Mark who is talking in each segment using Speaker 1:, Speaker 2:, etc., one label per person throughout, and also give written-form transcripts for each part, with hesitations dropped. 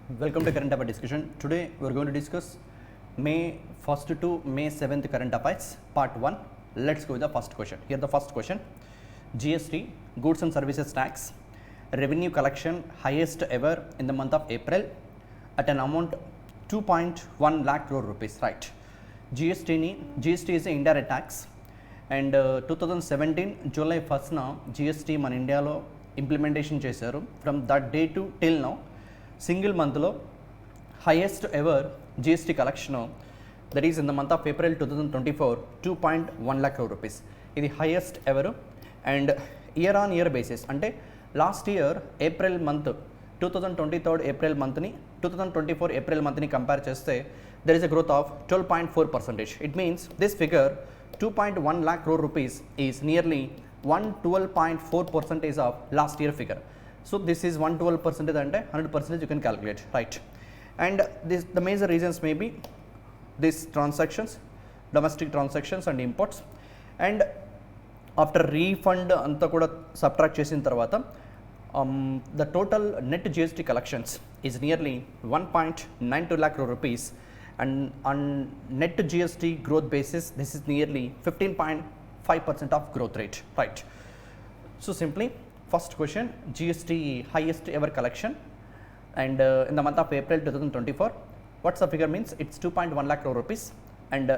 Speaker 1: Welcome to current affairs discussion. Today we are going to discuss May 1st to May 7th current affairs part 1. Let's go with the first question. Here the first question. GST, goods and services tax, revenue collection highest ever in the month of April at an amount 2.1 lakh crore rupees, right? GST is an indirect tax and 2017 July 1st na GST మన ఇండియాలో implementation చేశారు. From that day to till now single మంత్లో highest ever GST collection that is in the month of April 2024 2.1 lakh crore rupees. ఇది highest ever and year on year basis అంటే last year April month 2023 April మంత్ని 2024 April month compare చేస్తే there is a growth of 12.4%. It means this figure 2.1 lakh crore rupees is nearly 112.4% of last year figure. So this is 112% and 100% you can calculate, right? And the major reasons may be these transactions, domestic transactions and imports, and after refund anta kuda subtract chesin tarvata the total net GST collections is nearly 1.92 lakh crore rupees, and on net GST growth basis this is nearly 15.5% of growth rate, right? So simply first question, GST highest ever collection and in the month of April 2024, what's the figure means it's 2.1 lakh crore rupees, and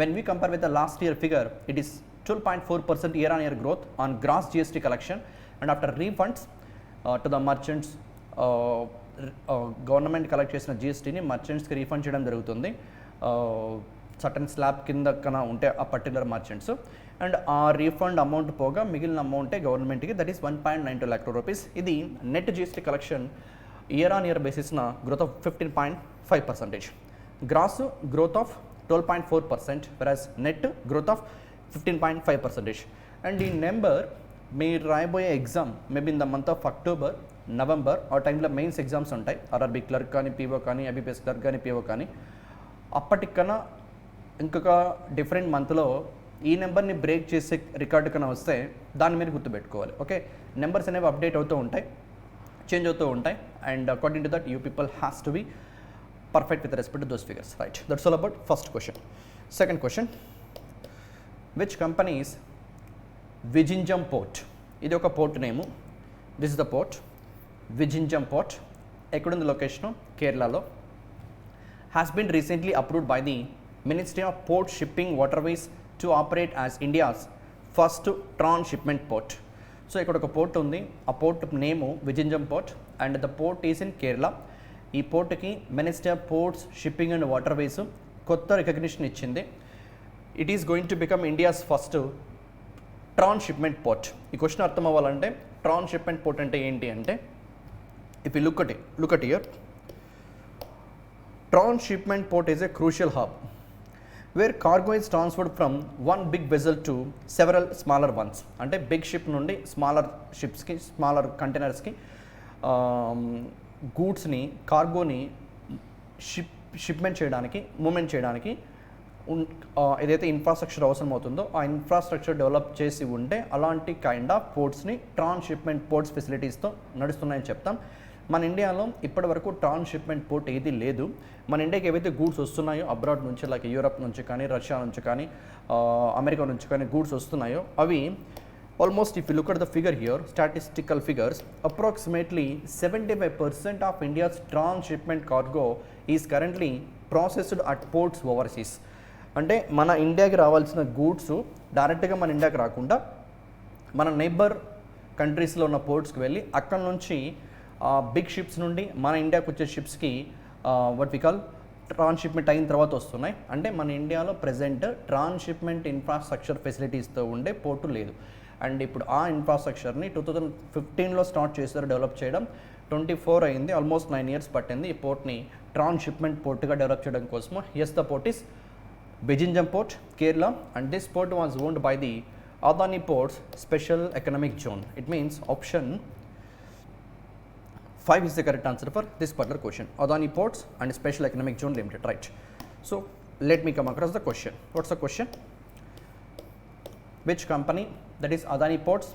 Speaker 1: when we compare with the last year figure it is 12.4% year on year growth on gross GST collection, and after refunds to the merchants government collect చేసిన జిఎస్టీని మర్చెంట్స్కి refund చేయడం జరుగుతుంది certain slab కింద కన్నా ఉంటే ఆ particular merchants, and ఆ refund amount పోగా మిగిలిన అమౌంటే గవర్నమెంట్కి, that is 1.92 lakh crore rupees. ఇది net GST collection year on year బేసిస్న growth of 15.5%, gross growth of 12.4%, average net growth of 15.5%. And ఈ నెంబర్ మీరు రాయబోయే exam maybe in the month of October November ఆ టైంలో మెయిన్స్ ఎగ్జామ్స్ ఉంటాయి, RRB clerk కానీ PO కానీ ఐబీపీఎస్ క్లర్క్ కానీ పీఓ కానీ, అప్పటికన్నా ఇంకొక డిఫరెంట్ మంత్లో ఈ నెంబర్ని బ్రేక్ చేసే రికార్డు కన్నా వస్తే దాన్ని మీరు గుర్తుపెట్టుకోవాలి. ఓకే, నెంబర్స్ అనేవి అప్డేట్ అవుతూ ఉంటాయి, చేంజ్ అవుతూ ఉంటాయి, and according to that you people has to be perfect with respect to those figures, right? That's all about first question. Second question, which companies Vizhinjam port, ఇది ఒక port name, this is the port Vizhinjam port, ఎక్కడుంది location? కేరళలో. Has been recently approved by the ministry of port shipping waterways to operate as India's first transshipment port. So ఇక్కడ ఒక port ఉంది, ఆ port name విజింజమ్ port and the port is in Kerala. ఈ పోర్ట్కి ministry of ports shipping and waterways కొత్త recognition ఇచ్చింది. It is going to become India's first transshipment port. ఈ question అర్థం అవ్వాలంటే ట్రాన్స్షిప్మెంట్ పోర్ట్ అంటే ఏంటి అంటే, if you look at here, transshipment port is a crucial hub where cargo is transferred from one big vessel to several smaller ones. అంటే big ship నుండి smaller షిప్స్కి, smaller కంటైనర్స్కి గూడ్స్ని, కార్గోని shipment చేయడానికి, moment చేయడానికి ఏదైతే infrastructure అవసరం అవుతుందో ఆ ఇన్ఫ్రాస్ట్రక్చర్ డెవలప్ చేసి ఉంటే అలాంటి కైండ్ ఆఫ్ పోర్ట్స్ని ట్రాన్స్షిప్మెంట్ పోర్ట్స్ ఫెసిలిటీస్తో నడుస్తున్నాయని చెప్తాం. మన ఇండియాలో ఇప్పటి వరకు ట్రాన్స్షిప్మెంట్ పోర్ట్ ఏది లేదు. మన ఇండియాకి ఏవైతే గూడ్స్ వస్తున్నాయో అబ్రాడ్ నుంచి, లైక్ యూరప్ నుంచి కానీ, రష్యా నుంచి కానీ, అమెరికా నుంచి కానీ గూడ్స్ వస్తున్నాయో అవి almost, if you look at the figure here, statistical figures, approximately 75% of India's transshipment cargo is currently processed at ports overseas. అంటే మన ఇండియాకి రావాల్సిన గూడ్స్ డైరెక్ట్గా మన ఇండియాకి రాకుండా మన నైబర్ కంట్రీస్లో ఉన్న పోర్ట్స్కి వెళ్ళి అక్కడ నుంచి బిగ్ షిప్స్ నుండి మన ఇండియాకి వచ్చే షిప్స్కి వాట్ వి కాల్ ట్రాన్స్షిప్మెంట్ అయిన తర్వాత వస్తున్నాయి. అంటే మన ఇండియాలో ప్రజెంట్ ట్రాన్స్షిప్మెంట్ ఇన్ఫ్రాస్ట్రక్చర్ ఫెసిలిటీస్తో ఉండే పోర్టు లేదు. అండ్ ఇప్పుడు ఆ ఇన్ఫ్రాస్ట్రక్చర్ని 2015లో స్టార్ట్ చేశారు డెవలప్ చేయడం, 24 అయింది, ఆల్మోస్ట్ 9 years పట్టింది ఈ పోర్ట్ని ట్రాన్స్షిప్మెంట్ పోర్ట్గా డెవలప్ చేయడం కోసము. Yes, the port is Vizhinjam Port, Kerala, and this port was owned by the Adani Ports Special Economic Zone. It means option 5 is the correct answer for this particular question. Adani Ports and Special Economic Zone Limited, right? So let me come across the question. What's the question? Which company, that is Adani Ports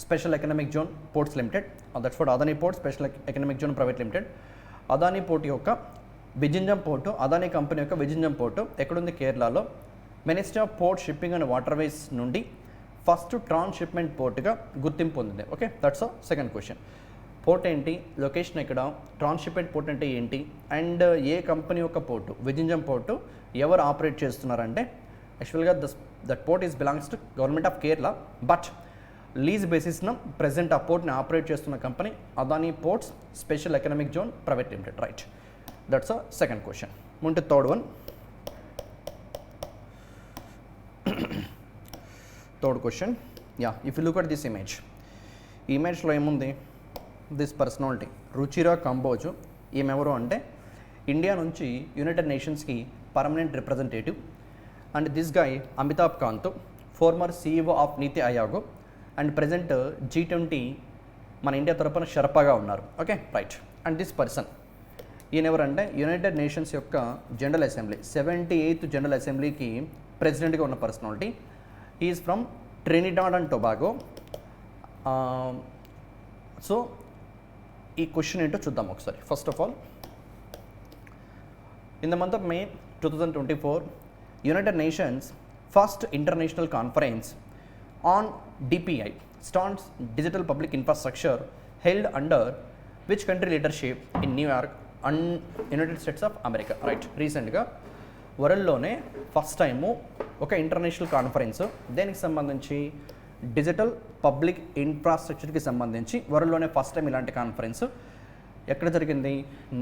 Speaker 1: Special Economic Zone Ports Limited, that's what Adani Ports Special Economic Zone Private Limited, Adani port యొక్క Vizhinjam port, Adani company యొక్క Vizhinjam port ఎక్కడుంది? కేరళలో. Ministry of port, shipping and waterways నుండి first transshipment పోర్టుగా గుర్తింపు పొందింది. Okay, that's a second question. Port ఏంటి, location ఎక్కడ, ట్రాన్స్షిప్మెంట్ పోర్ట్ అంటే ఏంటి, అండ్ ఏ కంపెనీ యొక్క పోర్టు, విజింజం పోర్టు ఎవరు ఆపరేట్ చేస్తున్నారంటే యాక్చువల్గా that port is belongs to government of Kerala, but lease బేసిస్న ప్రెజెంట్ ఆ పోర్ట్ని ఆపరేట్ చేస్తున్న company Adani ports special economic zone private limited. Right, that's a second question. ముంటే third one. Third question, yeah, if you look at this image, ఈ ఇమేజ్లో ఏముంది? This personality రుచిరా కంబోజు. ఈమెవరు అంటే India నుంచి United నేషన్స్కి permanent representative. And this guy Amitabh Kant, former CEO of Niti Aayog and present G20 మన India తరపున షర్పాగా ఉన్నారు. Okay, right. And this person, ఈయన ఎవరంటే యునైటెడ్ నేషన్స్ యొక్క జనరల్ అసెంబ్లీ 78th జనరల్ అసెంబ్లీకి ప్రెసిడెంట్గా ఉన్న personality. Is from Trinidad and Tobago. So ఈ క్వశ్చన్ ఏంటో చూద్దాం ఒకసారి. First of all, in the month of May 2024, United Nations first international conference on DPI, stands digital public infrastructure, held under which country leadership in New York and United States of America. Right, రీసెంట్గా వరల్డ్లోనే first time ఒక international conference దేనికి సంబంధించి, digital public ఇన్ఫ్రాస్ట్రక్చర్కి సంబంధించి వరల్డ్లోనే first time ఇలాంటి conference ఎక్కడ జరిగింది?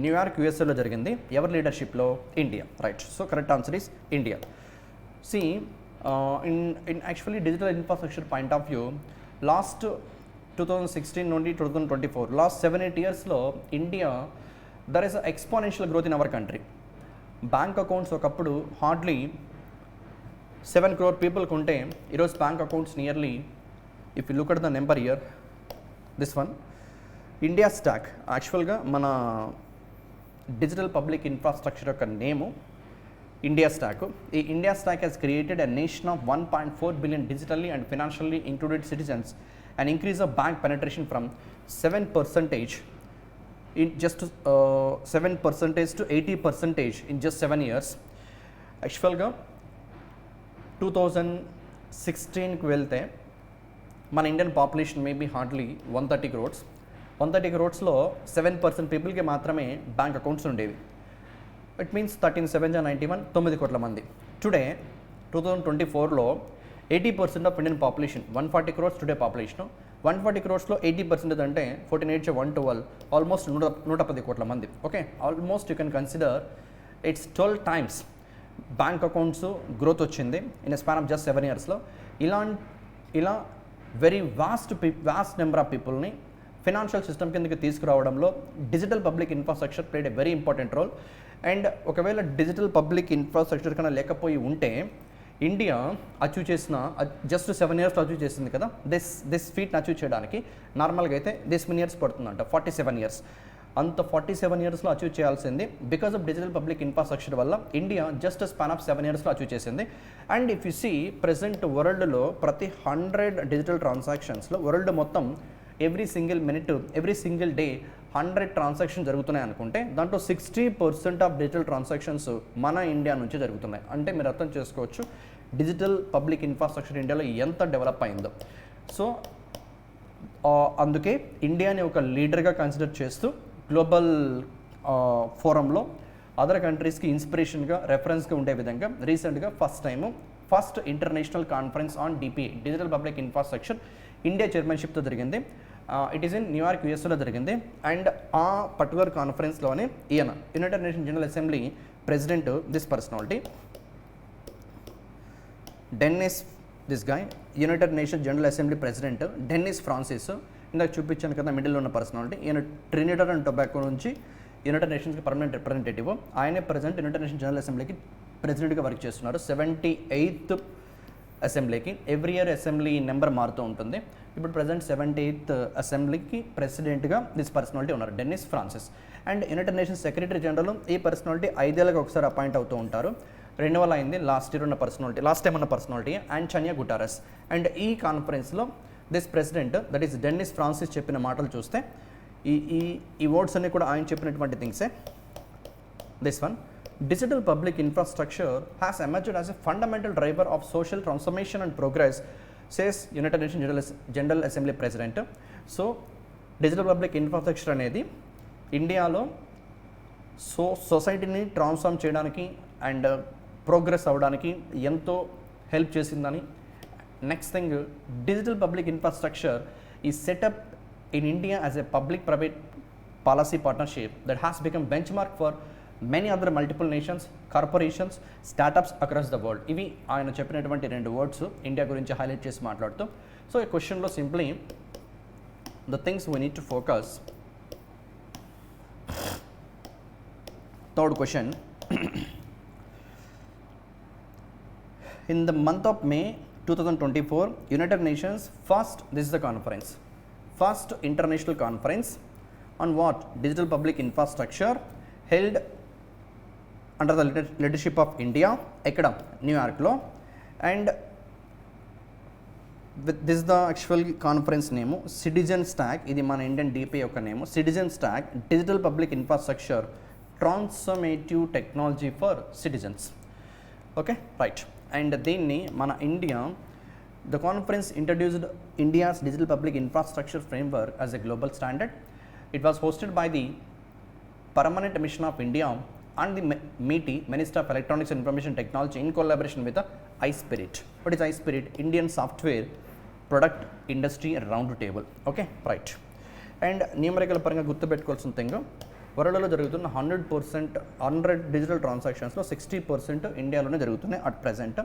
Speaker 1: న్యూయార్క్ USA జరిగింది. ఎవరి లీడర్షిప్లో? India. Right, so correct answer is India. See in actually digital infrastructure point of view, last 2016 నుండి 2024, లాస్ట్ 7-8 ఇయర్స్లో India there is exponential growth in our country. Bank accounts ఒకప్పుడు hardly 7 crore పీపుల్కి ఉంటే ఈరోజు bank accounts nearly, if you look at the number year, this one, India stock. యాక్చువల్గా మన digital public infrastructure యొక్క నేము India stock. ఈ India stock has created a nation of 1.4 billion digitally and financially included citizens, an increase of bank penetration from 7% in just 7% to 80% in just 7 years. యాక్చువల్గా 2016కి వెళ్తే మన Indian population maybe hardly 130 crores. 130 crores 7% పీపుల్కి మాత్రమే bank accounts ఉండేవి. It means 13/7/91, 9 కోట్ల మంది. Today 2024లో 80% of Indian population, 140 crores today population. 140 crores 80% అంటే 14/8/112, ఆల్మోస్ట్ 110 కోట్ల మంది. Okay, almost you can consider it's 12 times bank accounts growth వచ్చింది ఇన్ స్పాన్ ఆఫ్ జస్ట్ 7 yearsలో. ఇలా వెరీ వాస్ట్ నెంబర్ ఆఫ్ పీపుల్ని ఫినాన్షియల్ సిస్టమ్ కిందకి తీసుకురావడంలో digital public infrastructure played a very important role. And ఒకవేళ డిజిటల్ పబ్లిక్ ఇన్ఫ్రాస్ట్రక్చర్ కన్నా లేకపోయి ఉంటే ఇండియా అచీవ్ చేసిన జస్ట్ 7 yearsలో అచీవ్ చేసింది కదా. దిస్ ఫీట్ని అచీవ్ చేయడానికి నార్మల్గా అయితే దిస్ మెనీ ఇయర్స్ పడుతుందంట, 47 years. అంత 47 yearsలో అచీవ్ చేయాల్సింది because of digital public infrastructure వల్ల ఇండియా జస్ట్ స్పాన్ ఆఫ్ 7 yearsలో అచీవ్ చేసింది. And if you see present వరల్డ్లో ప్రతి 100 డిజిటల్ ట్రాన్సాక్షన్స్లో వరల్డ్ మొత్తం every single minute, every single day 100 transaction జరుగుతున్నాయి అనుకుంటే దాంట్లో 60% ఆఫ్ డిజిటల్ ట్రాన్సాక్షన్స్ మన ఇండియా నుంచి జరుగుతున్నాయి. అంటే మీరు అర్థం చేసుకోవచ్చు డిజిటల్ పబ్లిక్ ఇన్ఫ్రాస్ట్రక్చర్ ఇండియాలో ఎంత డెవలప్ అయిందో. సో అందుకే ఇండియాని ఒక లీడర్గా కన్సిడర్ చేస్తూ గ్లోబల్ ఫోరంలో అదర్ కంట్రీస్కి ఇన్స్పిరేషన్గా, రెఫరెన్స్గా ఉండే విధంగా రీసెంట్గా first international conference on DPI, digital public infrastructure, India చైర్మన్షిప్తో జరిగింది. ఇట్ ఈస్ ఇన్ న్యూయార్క్ USలో జరిగింది. అండ్ ఆ పర్టికులర్ కాన్ఫరెన్స్లోనే ఈయన United Nation General Assembly president, this personality Dennis, this guy United Nation General Assembly president Dennis Francis. ఇందాక చూపించాను కదా మిడిల్లో ఉన్న పర్సనాలిటీ. ఈయన ట్రినిడాడ్ అండ్ టొబాగో నుంచి యునైటెడ్ నేషన్స్కి పర్మనెంట్ రిప్రజెంటేటివ్. ఆయనే ప్రజెంట్ యునైటెడ్ నేషన్ జనరల్ అసెంబ్లీకి ప్రెసిడెంట్గా వర్క్ చేస్తున్నారు. 78th అసెంబ్లీకి ఎవ్రీ ఇయర్ అసెంబ్లీ నెంబర్ మారుతూ ఉంటుంది. ఇప్పుడు ప్రజెంట్ 78th అసెంబ్లీకి ప్రెసిడెంట్గా దిస్ పర్సనాలిటీ ఉన్నారు, Dennis Francis. And United Nations Secretary General ఈ పర్సనాలిటీ 5 ఏళ్ళకి ఒకసారి అపాయింట్ అవుతూ ఉంటారు. రెన్యువల్ అయింది లాస్ట్ టైం ఉన్న పర్సనాలిటీ అంటోనియో గుటెరస్. అండ్ ఈ కాన్ఫరెన్స్లో this president, that is Dennis Francis చెప్పిన మాటలు చూస్తే ఈ వర్డ్స్ అన్నీ కూడా ఆయన చెప్పినటువంటి థింగ్సే. This one, digital public infrastructure has emerged as a fundamental driver of social transformation and progress, says United Nations General Assembly President. So digital public infrastructure అనేది ఇండియాలో సొసైటీని ట్రాన్స్ఫార్మ్ చేయడానికి అండ్ ప్రోగ్రెస్ అవ్వడానికి ఎంతో హెల్ప్ చేసిందని. Next thing, digital public infrastructure ఈ setup in India as a public private policy partnership that has become benchmark for many other multiple nations, corporations, startups across the world. ఇవి ఆయన చెప్పినటువంటి 2 words India గురించి highlight చేసి మాట్లాడుతూ. So ఈ క్వశ్చన్లో simply the things we need to focus. Third question, in the month of May 2024, United Nations this is the conference, first international conference on what? Digital public infrastructure held under the leadership of India, ఎక్కడ? న్యూయార్క్లో. And this the actual conference name citizen stack. ఇది మన Indian DPI యొక్క name, citizen stack digital public infrastructure transformative technology for citizens. Okay, right. And దీన్ని మన India, the conference introduced India's digital public infrastructure framework as a global standard. It was hosted by the permanent mission of India and the MeitY, Minister of Electronics and Information Technology, in collaboration with the iSpirit. What is iSpirit? Indian Software Product Industry Round Table. Okay, right. And numerical పరంగా గుర్తుపెట్టుకోవాల్సిన thing, వరల్డ్లో జరుగుతున్న 100 digital ట్రాన్సాక్షన్స్లో 60% ఇండియాలోనే జరుగుతున్నాయి at present.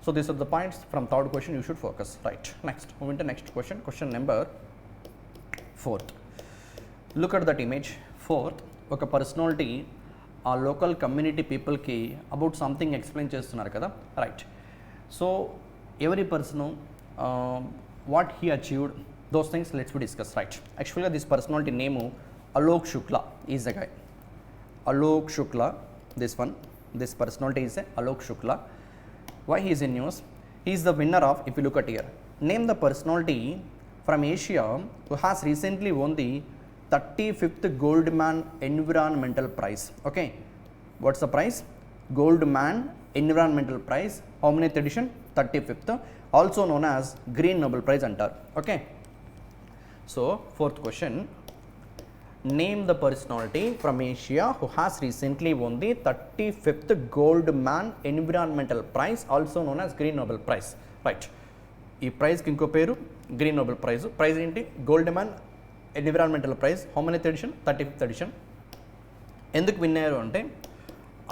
Speaker 1: So these are the points from third question you should focus. Right, next move into next question. Question number 4th. Look at that image. 4th, ఒక personality ఆ local community పీపుల్కి about something explain చేస్తున్నారు కదా. Right. So every person what he achieved, those things let's we discuss. Right. యాక్చువల్గా this personality name Alok Shukla is the guy. Alok Shukla, this personality is Alok Shukla. Why he is in news? He is the winner of, if you look at here, name the personality from Asia who has recently won the 35th Goldman Environmental Prize. Okay, what's the prize? Goldman Environmental Prize. How many edition? 35th, also known as Green Nobel Prize antar. Okay, so 4th question, name the personality from Asia who has recently won the 35th Goldman Environmental Prize, also known as Green Nobel Prize. Right, ఈ ప్రైజ్కి ఇంకో పేరు Green Nobel Prize. Prize ఏంటి? Goldman Environmental Prize. How many edition? 35th edition. ఎందుకు win అయ్యారు అంటే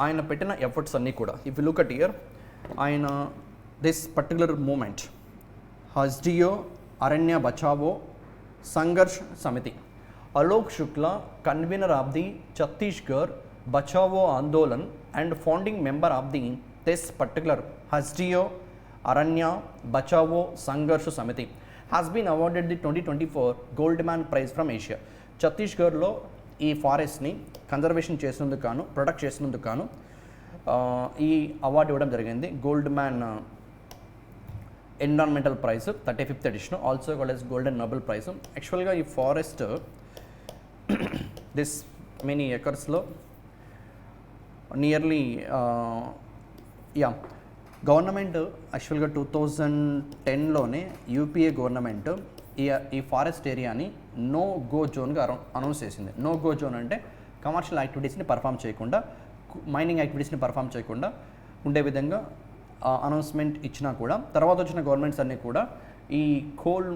Speaker 1: ఆయన పెట్టిన ఎఫర్ట్స్ అన్నీ కూడా, if you look at year, ఆయన this particular movement Hasdeo Aranya Bachao Sangharsh Samiti, Alok Shukla convener of the Chhattisgarh Bachao Andolan and founding member of the this particular Hasdeo Aranya Bachao Sangharsh సమితి has been awarded the 2024 Goldman Prize from Asia. ఛత్తీస్గఢ్లో ఈ ఫారెస్ట్ని కన్జర్వేషన్ చేసినందుకు గాను, ప్రొటెక్ట్ చేసినందుకు గాను ఈ అవార్డు ఇవ్వడం జరిగింది. Goldman Environmental Prize 35th edition, also called as Golden Nobel Prize. యాక్చువల్గా ఈ ఫారెస్ట్ దిస్ మెనీ ఎకర్స్లో నియర్లీ గవర్నమెంట్ యాక్చువల్గా 2010లోనే యూపీఏ గవర్నమెంట్ ఈ ఫారెస్ట్ ఏరియాని నో గో జోన్గా అనౌన్స్ చేసింది. నో గో జోన్ అంటే కమర్షియల్ యాక్టివిటీస్ని పర్ఫామ్ చేయకుండా, మైనింగ్ యాక్టివిటీస్ని పర్ఫామ్ చేయకుండా ఉండే విధంగా అనౌన్స్మెంట్ ఇచ్చినా కూడా తర్వాత వచ్చిన గవర్నమెంట్స్ అన్నీ కూడా ఈ కోల్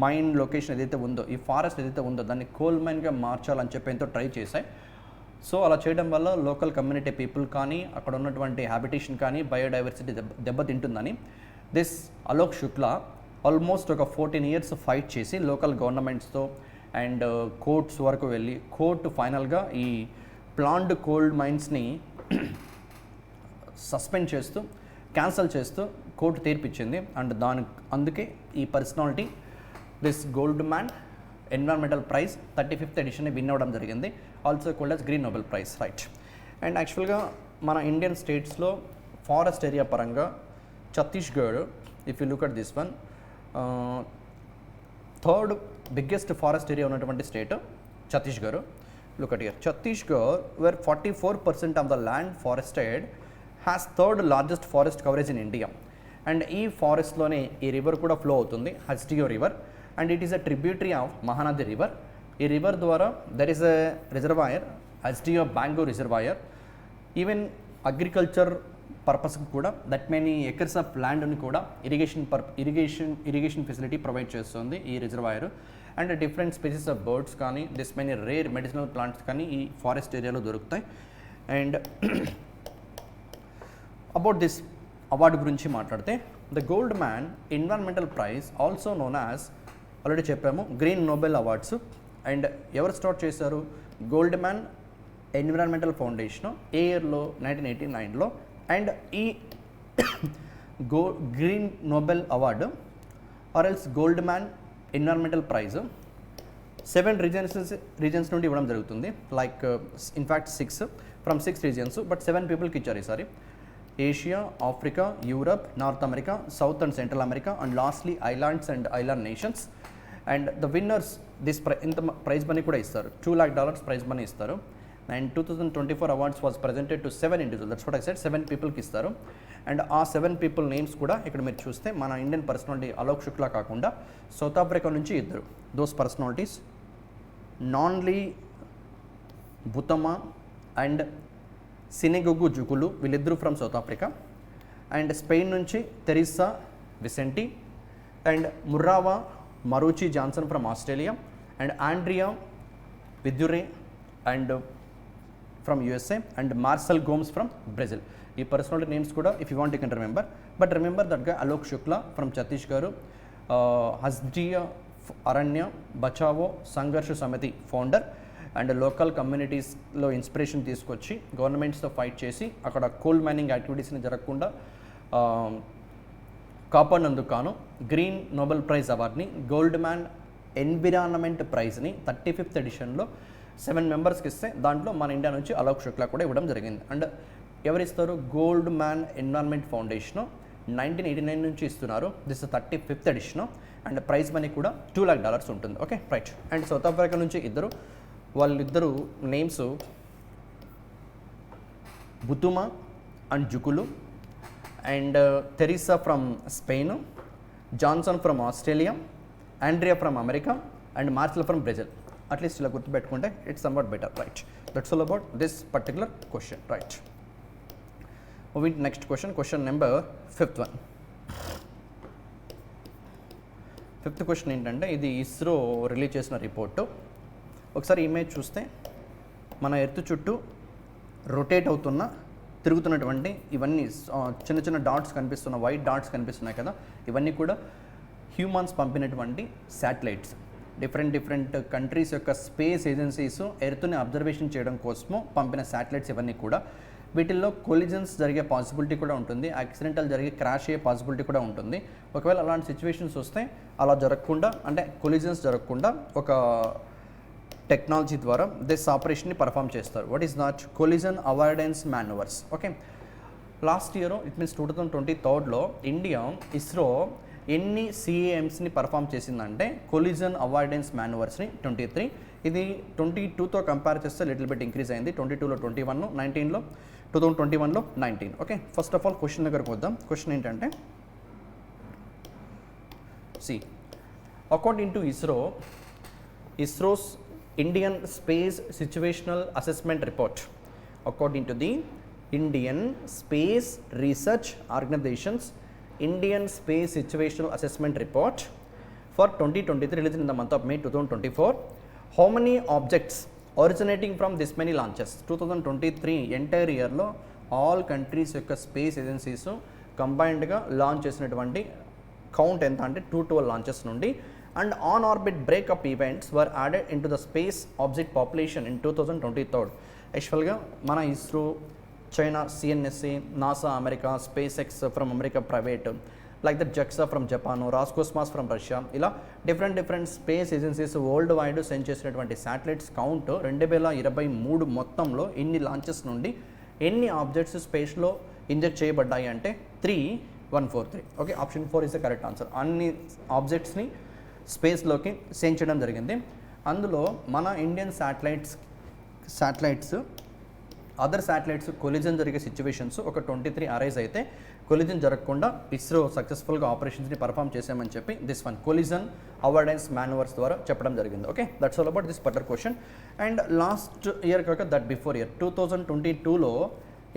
Speaker 1: మైన్ లొకేషన్ ఏదైతే ఉందో, ఈ ఫారెస్ట్ ఏదైతే ఉందో దాన్ని కోల్ మైన్గా మార్చాలని చెప్పి ఎంతో ట్రై చేశాయి. సో అలా చేయడం వల్ల లోకల్ కమ్యూనిటీ పీపుల్ కానీ, అక్కడ ఉన్నటువంటి హ్యాబిటేషన్ కానీ, బయోడైవర్సిటీ దెబ్బతింటుందని దిస్ అలోక్ శుక్లా ఆల్మోస్ట్ ఒక 14 years ఫైట్ చేసి లోకల్ గవర్నమెంట్స్తో అండ్ కోర్ట్స్ వరకు వెళ్ళి, కోర్టు ఫైనల్గా ఈ ప్లాండ్ కోల్డ్ మైన్స్ని సస్పెండ్ చేస్తూ, క్యాన్సల్ చేస్తూ కోర్టు తీర్పిచ్చింది. అండ్ అందుకే ఈ personality this Goldman Environmental Prize 35th edition win అవ్వడం జరిగింది, also called as Green Nobel Prize. Right. And యాక్చువల్గా మన ఇండియన్ స్టేట్స్లో ఫారెస్ట్ ఏరియా పరంగా Chhattisgarh, if you look at this one, 3rd biggest forest area ఉన్నటువంటి state Chhattisgarh. Look at here, Chhattisgarh, where 44% of the land forested, has third largest forest coverage in India. And ఈ ఫారెస్ట్లోనే ఈ river కూడా flow అవుతుంది, Hasdeo river, and it is a tributary of Mahanadi river. ఈ river ద్వారా there is a reservoir, Hasdeo Bango reservoir. Even agriculture పర్పస్కి కూడా that many acres of ల్యాండ్ని కూడా ఇరిగేషన్ ఫెసిలిటీ ప్రొవైడ్ చేస్తుంది ఈ reservoir. And different species of birds కానీ this many rare medicinal plants కానీ ఈ ఫారెస్ట్ ఏరియాలో దొరుకుతాయి. అండ్ అబౌట్ దిస్ అవార్డు గురించి మాట్లాడితే, the Goldman environmental prize, also known as, already చెప్పాము, గ్రీన్ నోబెల్ అవార్డ్స్. అండ్ ఎవరు స్టార్ట్ చేశారు? గోల్డ్ మ్యాన్ ఎన్విరాన్మెంటల్ ఫౌండేషన్ ఏ ఇయర్లో? 1989లో. అండ్ ఈ green Nobel award or else Goldman environmental prize 7 reasons నుండి ఇవ్వడం జరుగుతుంది. Like in fact 6 from 6 reasons, but 7 పీపుల్కి ఇచ్చారు ఈసారి. Asia, Africa, Europe, North America, South and Central America, and lastly islands and island nations. And the winners ఇంత praise money కూడా ఇస్తారు, $2 lakh prize money ఇస్తారు. And 2024 awards was presented to 7 individual, that's what I said, 7 పీపుల్కి ఇస్తారు. And ఆ 7 people names కూడా ఇక్కడ మీరు చూస్తే మన ఇండియన్ పర్సనాలిటీ అలోక్ శుక్లా కాకుండా సౌత్ ఆఫ్రికా నుంచి ఇద్దరు, those personalities Nonhle Mbuthuma and Sinegugu Zukulu, వీళ్ళిద్దరూ from South Africa. And Spain నుంచి Teresa Vicente, and Murrawah Maroochy Johnson from Australia, and Andrea Vidaurre and from USA, and Marcel Gomes from Brazil. ఈ personality names కూడా if you want you can remember, but remember that గా Alok Shukla from Chhattisgarh, Hasdeo Aranya Bachao Sangharsh Samiti founder, and local కమ్యూనిటీస్లో inspiration తీసుకొచ్చి గవర్నమెంట్స్తో fight చేసి అక్కడ coal mining యాక్టివిటీస్ని జరగకుండా కాపాడినందుకు గాను గ్రీన్ నోబెల్ ప్రైజ్ అవార్డ్ని, గోల్డ్ మ్యాన్ ఎన్విరాన్మెంట్ ప్రైజ్ని 35th ఎడిషన్లో 7 మెంబర్స్కి ఇస్తే దాంట్లో మన ఇండియా నుంచి అలోక్ శుక్లా కూడా ఇవ్వడం జరిగింది. అండ్ ఎవరిస్తారు? గోల్డ్ మ్యాన్ ఎన్విరాన్మెంట్ ఫౌండేషన్ 1989 నుంచి ఇస్తున్నారు. This 35th edition. And prize money కూడా $2 lakh ఉంటుంది. Okay, right. And South Africa నుంచి వాళ్ళిద్దరు names Mbuthuma and Zukulu, and Teresa from Spain, Johnson from Australia, Andrea from America, and Marcel from Brazil. At least ఇలా గుర్తుపెట్టుకుంటే it's somewhat better, right. That's all about this particular question, right. Moving to next question, question number 5th one. 5th question ఏంటంటే, ఇది ISRO release చేసిన report. ఒకసారి image చూస్తే మన earth చుట్టూ rotate అవుతున్న తిరుగుతున్నటువంటి ఇవన్నీ చిన్న చిన్న డాట్స్ కనిపిస్తున్న, వైట్ డాట్స్ కనిపిస్తున్నాయి కదా, ఇవన్నీ కూడా హ్యూమన్స్ పంపినటువంటి శాటిలైట్స్. డిఫరెంట్ కంట్రీస్ యొక్క స్పేస్ ఏజెన్సీస్ ఎర్త్ని అబ్జర్వేషన్ చేయడం కోసము పంపిన శాటిలైట్స్ ఇవన్నీ కూడా. వీటిల్లో కొలిజన్స్ జరిగే పాసిబిలిటీ కూడా ఉంటుంది, యాక్సిడెంటల్ జరిగే క్రాష్ అయ్యే పాసిబిలిటీ కూడా ఉంటుంది. ఒకవేళ అలాంటి సిచ్యువేషన్స్ వస్తే అలా జరగకుండా, అంటే కొలిజన్స్ జరగకుండా ఒక టెక్నాలజీ ద్వారా దిస్ ఆపరేషన్ని పర్ఫామ్ చేస్తారు. What is not? Collision avoidance manoeuvres. Okay, last year it means 2023లో ఇండియా ఇస్రో ఎన్ని CAMSని పర్ఫామ్ చేసిందంటే కొలిజన్ అవాయిడెన్స్ మాన్యువర్స్ని 23. ఇది 22తో కంపేర్ చేస్తే లిటిల్ బిట్ ఇంక్రీజ్ అయింది. 22లో 21, 19లో 2021లో 19. Okay, first of all question దగ్గరకు వద్దాం. క్వశ్చన్ ఏంటంటే, see according to ISRO's Indian Space Situational Assessment Report. According to the Indian Space Research Organization's Indian Space Situational Assessment Report for 2023, released in the month of May 2024, how many objects originating from this many launches? 2023 entire year lo all countries యొక్క space agencies కంబైన్డ్గా launch చేసినటువంటి count ఎంత అంటే 212 launches నుండి. And on-orbit breakup events were added into the space object population in 2023. యాక్చువల్గా మన ISRO, China CNSA, NASA America, SpaceX from America private, like that JAXA from Japan, Roscosmos from Russia, ఇలా different space agencies worldwide send చేసినటువంటి satellites count 2023 మొత్తంలో ఎన్ని launches నుండి ఎన్ని objects స్పేస్లో inject చేయబడ్డాయి అంటే 3143. Okay, option 4 is the correct answer. అన్ని ఆబ్జెక్ట్స్ని స్పేస్లోకి సెండ్ చేయడం జరిగింది. అందులో మన Indian satellites other satellites collision జరిగే సిచ్యువేషన్స్ ఒక 23 అరైజ్ అయితే కొలిజన్ జరగకుండా ఇస్రో సక్సెస్ఫుల్గా ఆపరేషన్స్ని పర్ఫామ్ చేసామని చెప్పి this one collision avoidance manoeuvres ద్వారా చెప్పడం జరిగింది. Okay, that's all about this particular question. And last year కాక దట్ బిఫోర్ ఇయర్ 2022లో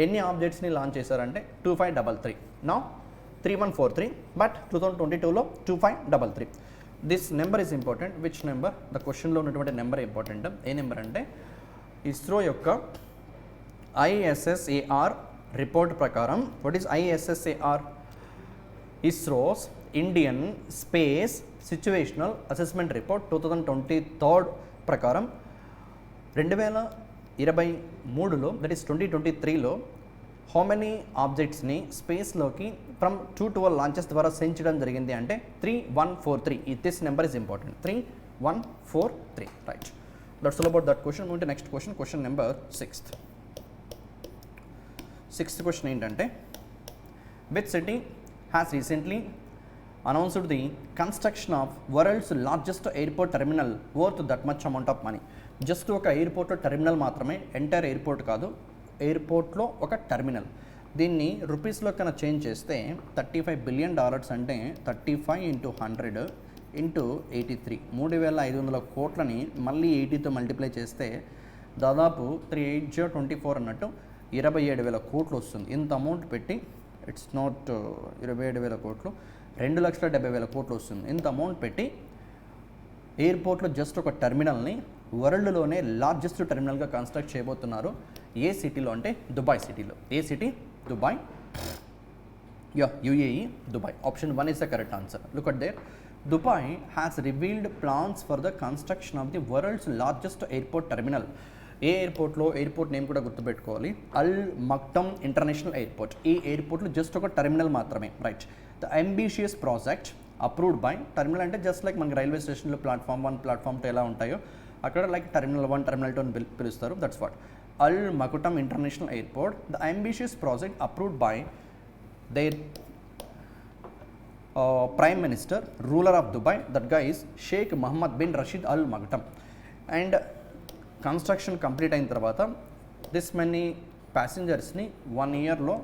Speaker 1: ఎన్ని ఆబ్జెక్ట్స్ని లాంచ్ చేశారంటే 2533. నౌ 3143, బట్ 2022లో 2533. This number is important. Which number? The క్వశ్చన్లో ఉన్నటువంటి నెంబర్ ఇంపార్టెంట్. ఏ నెంబర్ అంటే ఇస్రో యొక్క ISSAR రిపోర్ట్ ప్రకారం, what is ISSAR? ISRO's Indian Space Situational Assessment Report 2023 ప్రకారం 2023లో దట్ ఈస్ 2023లో హౌ మెనీ ఆబ్జెక్ట్స్ని స్పేస్లోకి ఫ్రమ్ 212 లాంచెస్ ద్వారా సెండ్ చేయడం జరిగింది అంటే 3143. This number is important. 3143, right. That's all about that question. Move to next question. Question number 6th question ఏంటంటే which city has recently announced the construction of world's largest airport terminal worth that much amount of money. Just ఒక ఎయిర్పోర్ట్లో terminal మాత్రమే, entire airport కాదు, ఎయిర్పోర్ట్లో ఒక terminal. దీన్ని రూపీస్లో కన్నా చేంజ్ చేస్తే $35 బిలియన్ అంటే 35 × 100 × 83, 3500 కోట్లని మళ్ళీ 80తో మల్టిప్లై చేస్తే దాదాపు 38024 అన్నట్టు 27,000 కోట్లు వస్తుంది. ఇంత అమౌంట్ పెట్టి, ఇట్స్ నాట్ 27,000 కోట్లు, 2,70,000 కోట్లు వస్తుంది. ఇంత అమౌంట్ పెట్టి ఎయిర్పోర్ట్లో జస్ట్ ఒక టెర్మినల్ని వరల్డ్లోనే లార్జెస్ట్ టెర్మినల్గా కన్స్ట్రక్ట్ చేయబోతున్నారు. ఏ సిటీలో అంటే దుబాయ్ సిటీలో. ఏ city? Dubai. UAE, Dubai. Option 1 is the correct answer. Look at there. Dubai has revealed plans for the construction of the world's largest airport terminal. ఏ ఎయిర్పోర్ట్లో? ఎయిర్పోర్ట్ నేమ్ కూడా గుర్తుపెట్టుకోవాలి, అల్ Maktoum International airport. ఈ ఎయిర్పోర్ట్లో just ఒక terminal మాత్రమే, right. The ambitious project approved by, terminal అంటే just like మనకి railway స్టేషన్లో ప్లాట్ఫామ్ 1, ప్లాట్ఫామ్ 2 ఎలా ఉంటాయో అక్కడ లైక్ టెర్మినల్ 1, టెర్మినల్ 2 అని పిలుస్తారు. That's what Al Maktoum International Airport. The ambitious project approved by their prime minister, ruler of Dubai, that గా is Sheikh Mohammed bin Rashid Al Maktoum. And construction complete అయిన తర్వాత this many ప్యాసింజర్స్ని 1 ఇయర్లో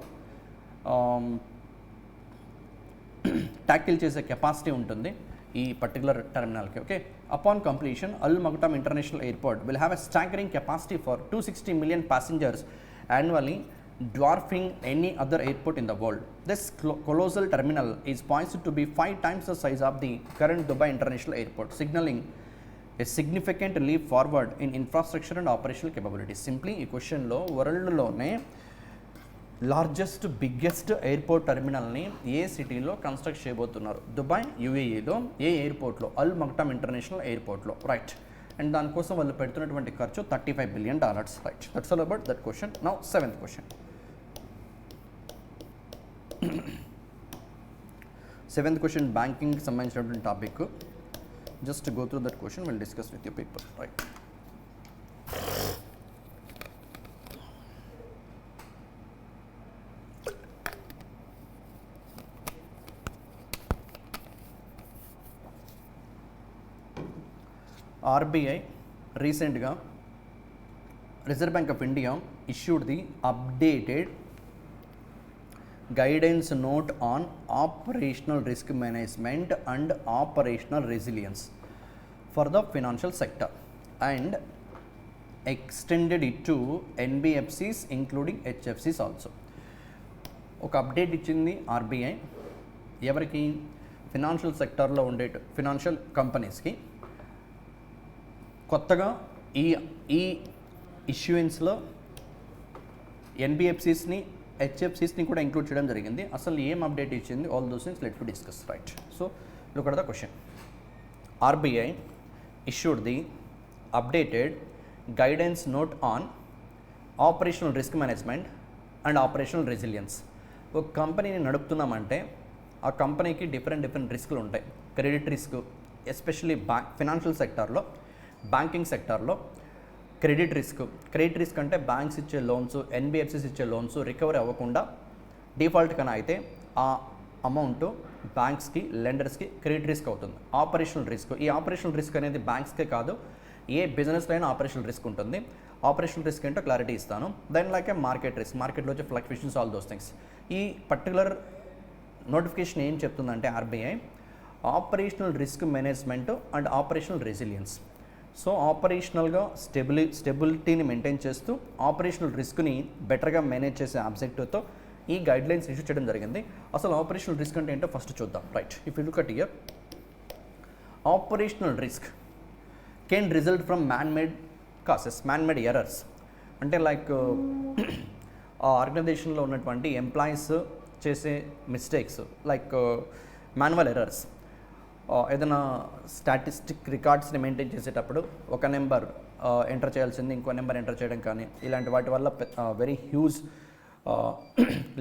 Speaker 1: tackle చేసే capacity ఉంటుంది ఈ particular టెర్మినల్కి. Okay, upon completion Al Maktoum International Airport will have a staggering capacity for 260 million passengers annually, dwarfing any other airport in the world. This colossal terminal is poised to be 5 times the size of the current Dubai International Airport, signaling a significant leap forward in infrastructure and operational capabilities. Simply ఈ క్వశ్చన్లో వరల్డ్లోనే largest biggest airport టెర్మినల్ని ఏ సిటీలో construct చేయబోతున్నారు? Dubai, UAEలో. ఏ ఎయిర్పోర్ట్లో? అల్ మక్టమ్ ఇంటర్నేషనల్ ఎయిర్పోర్ట్లో, రైట్. అండ్ దానికోసం వాళ్ళు పెడుతున్నటువంటి ఖర్చు $35 billion, right. That's all about that question. Now 7th question. 7th question బ్యాంకింగ్కి సంబంధించినటువంటి topic. Just to go through that question, we'll discuss with you people, right. RBI recently, Reserve Bank of India issued the updated guidance note on operational risk management and operational resilience for the financial sector and extended it to NBFCs including HFCs also. ఒక update ఇచ్చింది RBI ఎవరికి? Financial సెక్టార్లో ఉండే financial కంపెనీస్కి. కొత్తగా ఈ ఇష్యూయన్స్లో NBFCస్ని HFCస్ని కూడా include చేయడం జరిగింది. అసలు ఏం అప్డేట్ ఇచ్చింది? All those things led to discuss, right. So look at the question. RBI issued the updated guidance note on operational risk management and operational resilience. ఒక కంపెనీని నడుపుతున్నామంటే ఆ కంపెనీకి డిఫరెంట్ రిస్కులు ఉంటాయి. క్రెడిట్ రిస్క్, ఎస్పెషల్లీ ఫినాన్షియల్ సెక్టార్లో, banking సెక్టార్లో credit risk అంటే banks ఇచ్చే లోన్స్, NBFCs ఇచ్చే లోన్స్ రికవరీ అవ్వకుండా డిఫాల్ట్ కన్నా అయితే ఆ అమౌంట్ బ్యాంక్స్కి, లెండర్స్కి క్రెడిట్ రిస్క్ అవుతుంది. ఆపరేషనల్ రిస్క్, ఈ ఆపరేషనల్ రిస్క్ అనేది బ్యాంక్స్కే కాదు, ఏ బిజినెస్లో అయినా ఆపరేషనల్ రిస్క్ ఉంటుంది. ఆపరేషనల్ రిస్క్ ఏంటో క్లారిటీ ఇస్తాను. Then like a market risk, మార్కెట్లో వచ్చే ఫ్లక్చుయేషన్స్, ఆల్ దోస్ థింగ్స్. ఈ పర్టికులర్ నోటిఫికేషన్ ఏం చెప్తుందంటే RBI operational risk management and operational resilience. So ఆపరేషనల్గా స్టెబిలిటీని మెయింటైన్ చేస్తూ ఆపరేషనల్ రిస్క్ని బెటర్గా మేనేజ్ చేసే ఆబ్జెక్టివ్తో ఈ గైడ్లైన్స్ ఇష్యూ చేయడం జరిగింది. అసలు ఆపరేషనల్ రిస్క్ అంటే ఏంటో ఫస్ట్ చూద్దాం. Right, if you look at here, operational risk can result from man-made causes, man-made errors. అంటే లైక్ ఆ ఆర్గనైజేషన్లో ఉన్నటువంటి ఎంప్లాయీస్ చేసే మిస్టేక్స్, లైక్ మాన్యువల్ ఎర్రర్స్. ఏదైనా స్టాటిస్టిక్ రికార్డ్స్ని మెయింటైన్ చేసేటప్పుడు ఒక నెంబర్ ఎంటర్ చేయాల్సింది ఇంకో నెంబర్ ఎంటర్ చేయడం కానీ, ఇలాంటి వాటి వల్ల వెరీ హ్యూజ్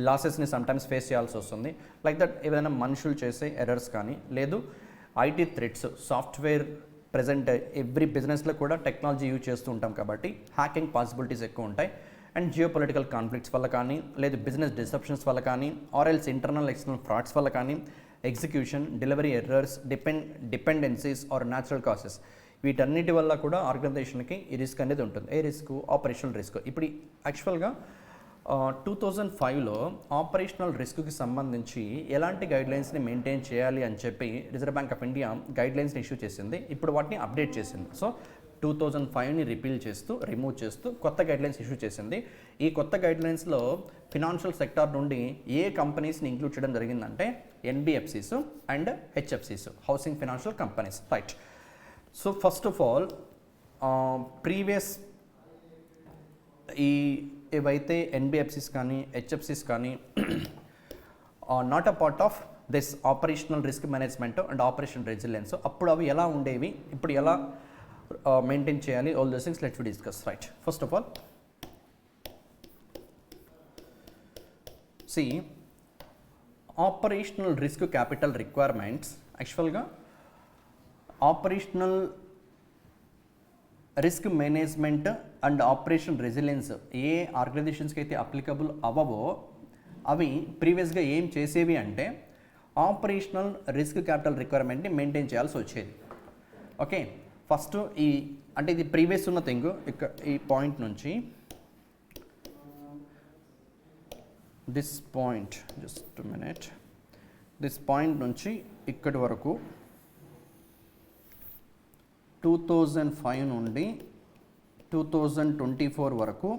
Speaker 1: లాసెస్ని సమ్టైమ్స్ ఫేస్ చేయాల్సి వస్తుంది. లైక్ దట్ ఏదైనా మనుషులు చేసే ఎర్రర్స్ కానీ, లేదు IT threats, software present every బిజినెస్లో కూడా టెక్నాలజీ యూజ్ చేస్తూ ఉంటాం కాబట్టి హ్యాకింగ్ పాసిబిలిటీస్ ఎక్కువ ఉంటాయి. అండ్ జియోపొలిటికల్ కాన్ఫ్లిక్ట్స్ వల్ల కానీ, లేదు బిజినెస్ డిసప్షన్స్ వల్ల కానీ, or else internal external frauds వల్ల కానీ, execution, delivery errors, dependencies or natural causes, వీటన్నిటి వల్ల కూడా ఆర్గనైజేషన్కి ఈ రిస్క్ అనేది ఉంటుంది. ఏ రిస్క్? Operational risk. ఇప్పుడు యాక్చువల్గా 2005లో ఆపరేషనల్ రిస్క్కి సంబంధించి ఎలాంటి గైడ్లైన్స్ని మెయింటైన్ చేయాలి అని చెప్పి రిజర్వ్ బ్యాంక్ ఆఫ్ ఇండియా గైడ్లైన్స్ని ఇష్యూ చేసింది. ఇప్పుడు వాటిని అప్డేట్ చేసింది. సో 2005ని రిమూవ్ చేస్తూ కొత్త గైడ్లైన్స్ ఇష్యూ చేసింది. ఈ కొత్త గైడ్లైన్స్లో ఫినాన్షియల్ సెక్టార్ నుండి ఏ కంపెనీస్ని ఇంక్లూడ్ చేయడం జరిగిందంటే ఎన్బిఎఫ్సిస్ అండ్ హెచ్ఎఫ్సిస్, housing financial companies. Right. So first of all previous ఏవైతే ఎన్బిఎఫ్సిస్ కానీ హెచ్ఎఫ్సిస్ కానీ not a part of this operational risk management and operation resilience, అప్పుడు అవి ఎలా ఉండేవి, ఇప్పుడు ఎలా మెయింటైన్ చేయాలి, all those things let's discuss. Right. First of all see operational risk capital requirements. యాక్చువల్గా operational risk management and operation resilience ఏ ఆర్గనైజేషన్స్కి అయితే అప్లికబుల్ అవ్వవో అవి ప్రీవియస్గా ఏం చేసేవి అంటే ఆపరేషనల్ రిస్క్ క్యాపిటల్ రిక్వైర్మెంట్ని మెయింటైన్ చేయాల్సి వచ్చేది. ఓకే, ఫస్ట్ అంటే ఇది ప్రీవియస్ ఉన్న థింగ్, ఈ పాయింట్ నుంచి this point, just minute, this point నుంచి ఇక్కడి వరకు 2005 నుండి 2024 వరకు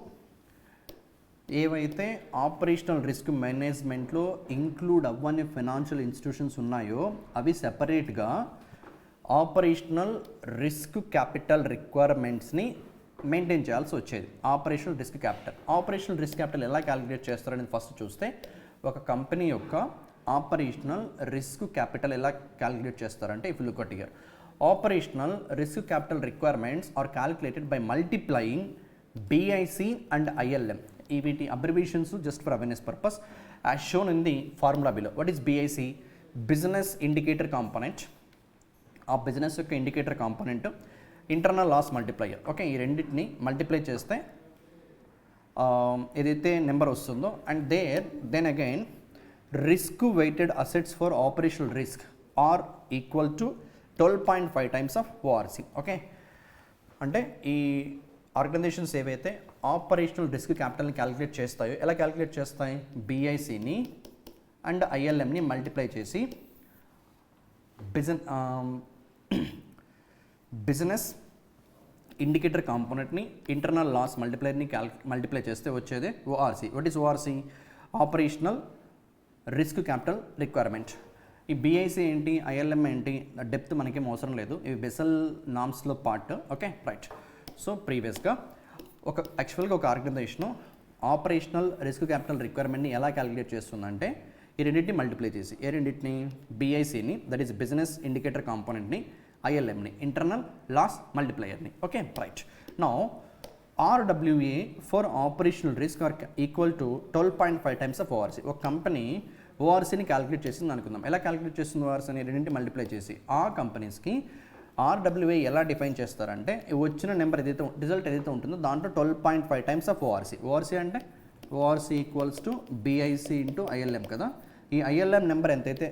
Speaker 1: ఏవైతే ఆపరేషనల్ రిస్క్ మేనేజ్మెంట్లో ఇంక్లూడ్ అవ్వని ఫైనాన్షియల్ ఇన్స్టిట్యూషన్స్ ఉన్నాయో అవి సెపరేట్గా ఆపరేషనల్ రిస్క్ క్యాపిటల్ రిక్వైర్మెంట్స్ని మెయింటైన్ చేయాల్సి వచ్చేది. ఆపరేషనల్ రిస్క్ క్యాపిటల్ ఎలా క్యాలిక్యులేట్ చేస్తారనేది ఫస్ట్ చూస్తే, ఒక కంపెనీ యొక్క ఆపరేషనల్ రిస్క్ క్యాపిటల్ ఎలా క్యాలిక్యులేట్ చేస్తారంటే, if you look at here, operational risk capital requirements are calculated by multiplying BIC and ILM. వీటి abbreviations just for awareness purpose as shown in the formula below. What is BIC? Business indicator component. ఆ business యొక్క indicator component, internal loss multiplier. Okay, ఈ రెండింటిని multiply చేస్తే ఏదైతే number వస్తుందో, and then again risk weighted assets for operational risk are equal to 12.5 times of ORC. Okay, అంటే ఈ organisations ఏవైతే ఆపరేషనల్ రిస్క్ క్యాపిటల్ని క్యాలిక్యులేట్ చేస్తాయో ఎలా క్యాలిక్యులేట్ చేస్తాయి? BICని అండ్ ILMని మల్టిప్లై చేసి బిజినెస్ ఇండికేటర్ కాంపోనెంట్ని ఇంటర్నల్ లాస్ మల్టిప్లై చేస్తే వచ్చేదే ORC. What is ORC? Operational risk capital requirement. ఈ BIC ఏంటి, ILM ఏంటి, డెప్త్ మనకేం అవసరం లేదు, ఇవి బెసెల్ నామ్స్లో పార్ట్. Okay, right. సో ప్రీవియస్గా యాక్చువల్గా ఒక ఆర్గనైజేషను ఆపరేషనల్ రిస్క్ క్యాపిటల్ రిక్వైర్మెంట్ని ఎలా క్యాలిక్యులేట్ చేస్తుందంటే ఈ రెండింటిని మల్టిప్లై చేసి, ఏ రెండింటిని? BICని, దట్ ఈస్ బిజినెస్ ఇండికేటర్ కాంపోనెంట్ని, ILMని, ఇంటర్నల్ లాస్ మల్టిప్లయర్ని. Okay, right. Now RWA for operational risk are equal to 12.5 times of ORC. ఒక కంపెనీ ORCని క్యాలిక్యులేట్ చేసింది అనుకుందాం. ఎలా క్యాలిక్యులేట్ చేస్తుంది ORCని? రెండింటి మల్టిప్లై చేసి. ఆ కంపెనీస్కి RWA ఎలా డిఫైన్ చేస్తారంటే, వచ్చిన నెంబర్ ఏదైతే రిజల్ట్ ఏదైతే ఉంటుందో దాంట్లో 12.5 టైమ్స్ ఆఫ్ ORC. ORC అంటే ORC equals to BIC into ILM కదా. ఈ ILM నెంబర్ ఎంతైతే,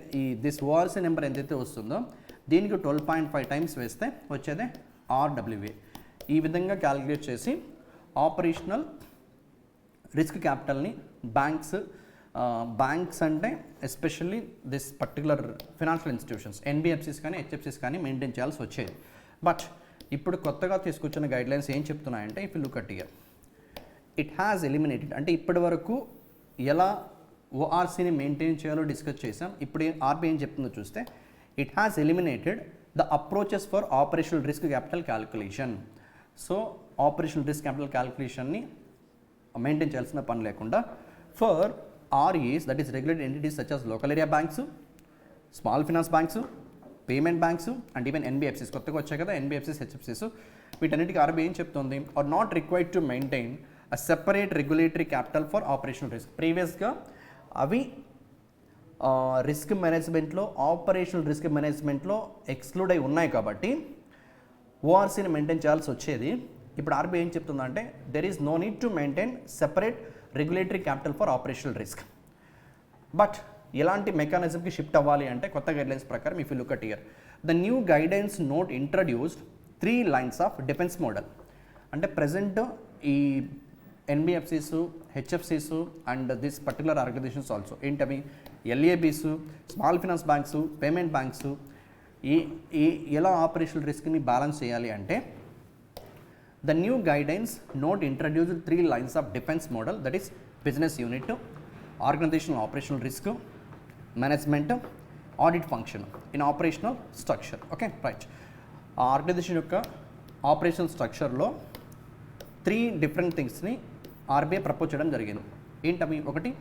Speaker 1: దిస్ ORC నెంబర్ ఎంతైతే వస్తుందో దీనికి 12.5 టైమ్స్ వేస్తే వచ్చేదే RWA. ఈ విధంగా క్యాలిక్యులేట్ చేసి ఆపరేషనల్ రిస్క్ క్యాపిటల్ని బ్యాంక్స్ అంటే especially this particular financial institutions NBFCs కానీ హెచ్ఎఫ్సిస్ కానీ మెయింటైన్ చేయాల్సి వచ్చేది. బట్ ఇప్పుడు కొత్తగా తీసుకొచ్చిన గైడ్లైన్స్ ఏం చెప్తున్నాయంటే if you look at here it has eliminated, అంటే ఇప్పటి వరకు ఎలా ఓఆర్సీని మెయింటైన్ చేయాలో డిస్కస్ చేసాం. ఇప్పుడు ఆర్బీఐ ఏం చెప్తుందో చూస్తే it has eliminated the approaches for operational risk capital calculation. So operational risk capital క్యాలిక్యులేషన్ని మెయింటైన్ చేయాల్సిన పని లేకుండా for REs, that is regulated entities such as local area banks, small finance banks, payment banks and even NBFCs, కొత్తగా వచ్చాయి కదా NBFCs, HFCs, వీటన్నిటికీ RBI ఏం చెప్తుంది, are not required to maintain a separate regulatory capital for operational risk. ప్రీవియస్గా అవి risk మేనేజ్మెంట్లో operational risk మేనేజ్మెంట్లో ఎక్స్క్లూడ్ అయి ఉన్నాయి కాబట్టి ఓఆర్సీని మెయింటైన్ చేయాల్సి వచ్చేది. ఇప్పుడు ఆర్బీఐ ఏం చెప్తుందంటే there is no need to maintain separate regulatory capital for operational risk. But ఎలాంటి మెకానిజంకి షిఫ్ట్ అవ్వాలి అంటే కొత్త గైడ్లైన్స్ ప్రకారం if you look at here the new guidance note introduced 3 lines of defence model. అంటే ప్రజెంట్ ఈ ఎన్బిఎఫ్సిస్, హెచ్ఎఫ్సిస్ and this particular organizations also ఏంటవి LABs, small finance banks, payment banks ఈ ఎలా ఆపరేషనల్ రిస్క్ని బ్యాలెన్స్ చేయాలి అంటే the new guidance note introduced 3 lines of defense model, that is business unit, organizational operational risk management, audit function in operational structure. Okay, right. Organization యొక్క operational structure లో 3 different things ని RBI propose చేయడం జరిగింది. ఏంటవి? ఒకటి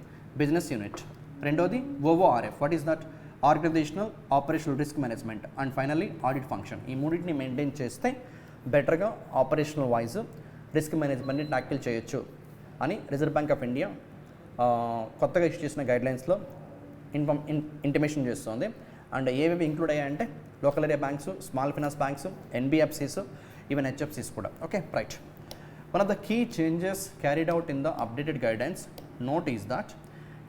Speaker 1: business unit, రెండోది OORF, what is that organizational operational risk management, and finally audit function. ఈ మూడింటిని మెయింటైన్ చేస్తే బెటర్గా ఆపరేషనల్ వైజ్ రిస్క్ మేనేజ్మెంట్ని ట్యాకిల్ చేయొచ్చు అని రిజర్వ్ బ్యాంక్ ఆఫ్ ఇండియా కొత్తగా ఇష్యూ చేసిన గైడ్లైన్స్లో ఇంటిమేషన్ చేస్తుంది. అండ్ ఏవేవి ఇంక్లూడ్ అయ్యాయంటే local area banks, small finance banks, NBFCs, even హెచ్ఎఫ్సిస్ కూడా. Okay, right. One of the key changes carried out in the updated guidance note is that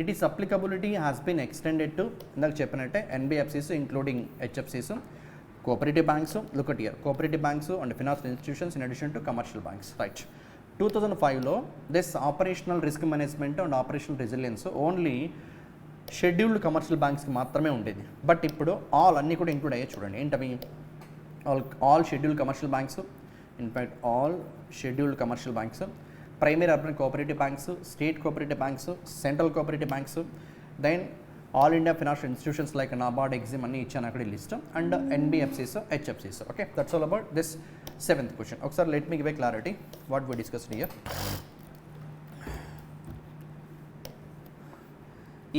Speaker 1: it is applicability has been extended to ఇందాక చెప్పినట్టే NBFCs including హెచ్ఎఫ్సిస్, cooperative banks, look at here, cooperative banks and financial institutions in addition to commercial banks, right. 2005 లో this operational risk management and operational resilience only scheduled commercial బ్యాంక్స్కి మాత్రమే ఉండేది. But ఇప్పుడు అన్నీ కూడా ఇంక్లూడ్ అయ్యాయి. చూడండి ఏంటవి, all scheduled commercial banks, in fact all scheduled commercial banks, primary urban cooperative banks, state cooperative banks, central cooperative banks, then all India financial institutions like NABARD, Exim అన్ని ఇచ్చాను అక్కడ లిస్ట్, అండ్ ఎన్బిఎఫ్సిస్, హెచ్ఎఫ్సిస్. Okay, that's all about this 7th question. ఒకసారి let me give a clarity what we discussed here.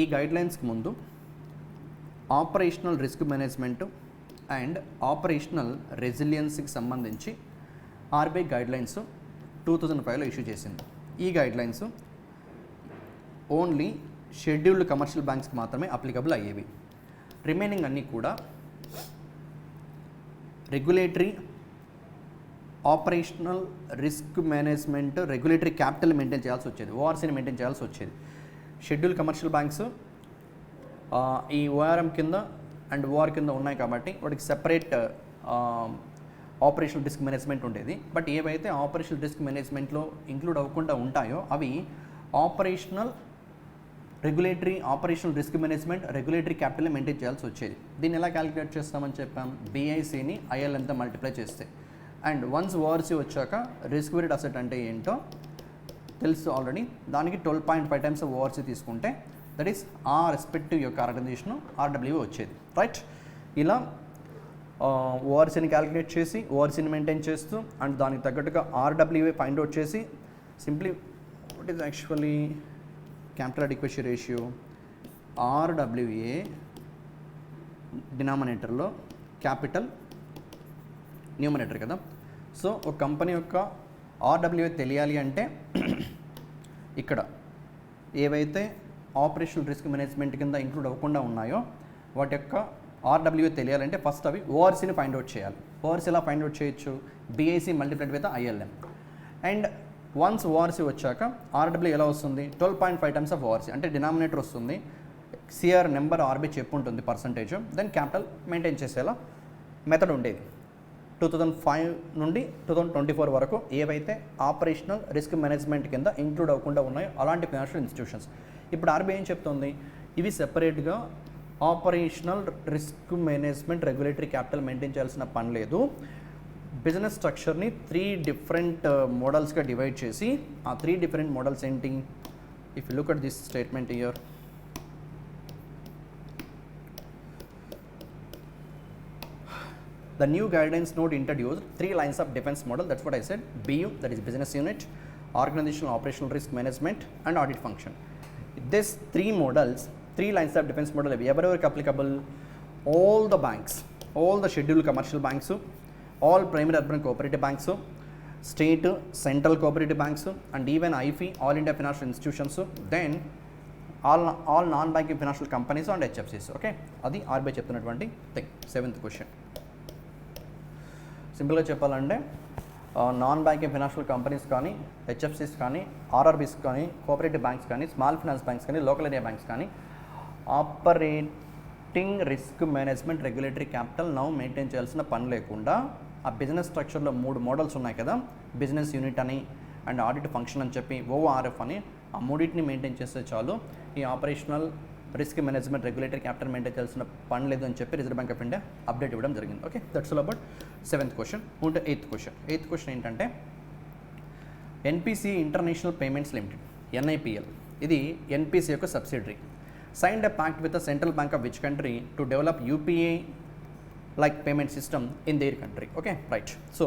Speaker 1: ఈ గైడ్లైన్స్కి ముందు operational risk management and operational రెసిలియన్స్కి సంబంధించి ఆర్బీఐ గైడ్లైన్స్ 2005లో ఇష్యూ చేసింది. ఈ గైడ్లైన్స్ ఓన్లీ షెడ్యూల్డ్ కమర్షియల్ బ్యాంక్స్కి మాత్రమే అప్లికబుల్ అయ్యేవి. రిమైనింగ్ అన్నీ కూడా regulatory operational risk management, regulatory capital maintain చేయాల్సి వచ్చేది, ఓఆర్సీని మెయింటైన్ చేయాల్సి వచ్చేది. షెడ్యూల్ కమర్షియల్ బ్యాంక్స్ ఈ ఓఆర్ఎం కింద అండ్ ఓఆర్ కింద ఉన్నాయి కాబట్టి వాటికి సెపరేట్ ఆపరేషనల్ రిస్క్ మేనేజ్మెంట్ ఉండేది. బట్ ఏవైతే ఆపరేషనల్ రిస్క్ మేనేజ్మెంట్లో ఇంక్లూడ్ అవ్వకుండా ఉంటాయో అవి operational regulatory operational risk management, regulatory capital maintain చేయాల్సి వచ్చేది. దీన్ని ఎలా క్యాలిక్యులేట్ చేస్తామని చెప్పాం, బీఐసీని ఐఎల్ఎంతో మల్టిప్లై చేస్తే. అండ్ వన్స్ ఓఆర్సీ వచ్చాక రిస్క్ వెయిటెడ్ అసెట్ అంటే ఏంటో తెలుసు ఆల్రెడీ, దానికి 12.5 times ఓఆర్సీ తీసుకుంటే దట్ ఈస్ ఆ రెస్పెక్టివ్ యొక్క ఆర్గనైజేషన్ ఆర్డబ్ల్యూఏ వచ్చేది, రైట్. ఇలా ఓఆర్సీని క్యాలిక్యులేట్ చేసి ఓఆర్సీని మెయింటైన్ చేస్తూ అండ్ దానికి తగ్గట్టుగా ఆర్డబ్ల్యూఏ ఫైండ్ అవుట్ చేసి simply what is actually capital adequacy ratio RWA డినామినేటర్లో క్యాపిటల్ న్యూమరేటర్ కదా. సో ఒక కంపెనీ యొక్క RWA తెలియాలి అంటే ఇక్కడ ఏవైతే ఆపరేషనల్ రిస్క్ మేనేజ్మెంట్ కింద ఇంక్లూడ్ అవ్వకుండా ఉన్నాయో వాటి యొక్క RWA తెలియాలంటే ఫస్ట్ అవి ఓఆర్సీని ఫైండ్ అవుట్ చేయాలి. ఓఆర్సీ ఎలా ఫైండ్ అవుట్ చేయొచ్చు, BIC multiplied with ILM. And once ORC వచ్చాక ఆర్డబ్ల్యూ ఎలా వస్తుంది, 12.5 times ఆఫ్ ఓఆర్సీ అంటే డినామినేటర్ వస్తుంది, సిఆర్ నెంబర్ ఆర్బీ చెప్పు ఉంటుంది పర్సంటేజ్, దెన్ క్యాపిటల్ మెయింటైన్ చేసేలా మెథడ్ ఉండేది. 2005 నుండి 2024 వరకు ఏవైతే ఆపరేషనల్ రిస్క్ మేనేజ్మెంట్ కింద ఇంక్లూడ్ అవ్వకుండా ఉన్నాయో అలాంటి ఫైనాన్షియల్ ఇన్స్టిట్యూషన్స్. ఇప్పుడు ఆర్బీఐ ఏం చెప్తుంది, ఇవి సెపరేట్గా operational risk management regulatory capital maintain చేయాల్సిన పని లేదు. బిజినెస్ స్ట్రక్చర్ని 3 డిఫరెంట్ మోడల్స్గా డివైడ్ చేసి, ఆ 3 డిఫరెంట్ మోడల్స్ ఏంటి, if you look at this statement year, the new guidance note introduced 3 lines of defense model. That's what I said. BU, that is business unit, organizational operational risk management, and audit function. This 3 models, 3 lines of defense model, everywhere applicable. All the banks, all the scheduled commercial banks, all primary urban cooperative banks, state, central cooperative banks, and even IFI, all India financial institutions, then all non-banking financial companies and HFCs. Okay, అది RBI చెప్తున్నటువంటి thing. 7th question సింపుల్గా చెప్పాలంటే non banking financial companies కానీ, హెచ్ఎఫ్సిస్ కానీ, RRBs కానీ, cooperative banks కానీ, small finance banks కానీ, లోకల్ ఏరియా బ్యాంక్స్ కానీ operating risk management regulatory capital now maintain చేయాల్సిన పని లేకుండా ఆ బిజినెస్ స్ట్రక్చర్లో 3 మోడల్స్ ఉన్నాయి కదా, బిజినెస్ యూనిట్ అని అండ్ ఆడిట్ ఫంక్షన్ అని చెప్పి ఓఆర్ఎఫ్ అని, ఆ మూడింటిని మెయింటైన్ చేస్తే చాలు, ఈ operational risk management regulatory capital maintain చేయాల్సిన పని లేదు అని చెప్పి Reserve Bank of India update ఇవ్వడం జరిగింది. Okay, that's all about 7th question. ఉంటే 8th క్వశ్చన్. 8th క్వశ్చన్ ఏంటంటే ఎన్పిసి ఇంటర్నేషనల్ పేమెంట్స్ లిమిటెడ్, ఎన్ఐపిఎల్, ఇది ఎన్పిసి యొక్క subsidiary, signed a pact with the central bank of which country to develop UPI like payment system in there country. Okay, right. So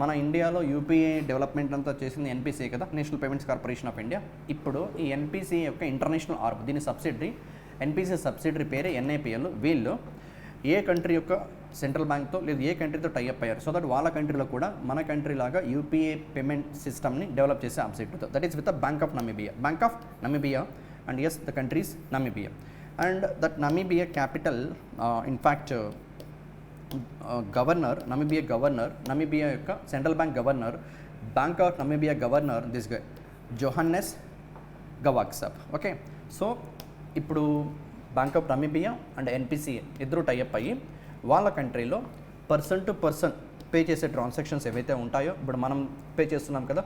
Speaker 1: మన ఇండియాలో UPI development అంతా చేసింది NPCA కదా, national payments corporation of India. ఇప్పుడు ఈ NPCA యొక్క international arm, దీని subsidiary, NPCA subsidiary పేరే ఎన్ఐపిఎల్. వీళ్ళు ఏ కంట్రీ యొక్క సెంట్రల్ బ్యాంక్తో లేదా ఏ కంట్రీతో టైఅప్ అయ్యారు, సో దట్ వాళ్ళ కంట్రీలో కూడా మన కంట్రీ లాగా యూపీఐ పేమెంట్ సిస్టమ్ని డెవలప్ చేసే ఆబ్జెక్టివ్తో, that is with the Bank of Namibia, and as the countries Namibia. And that Namibia capital, in fact governor, Namibia యొక్క central bank governor, Bank of Namibia governor, this guy Johannes Gawaxab. Okay, so ఇప్పుడు Bank of Namibia and NPCI ఇద్దరు tie up అయ్యి వాళ్ళ కంట్రీలో person to person pay చేసే transactions ఏవైతే ఉంటాయో, ఇప్పుడు మనం పే చేస్తున్నాం కదా,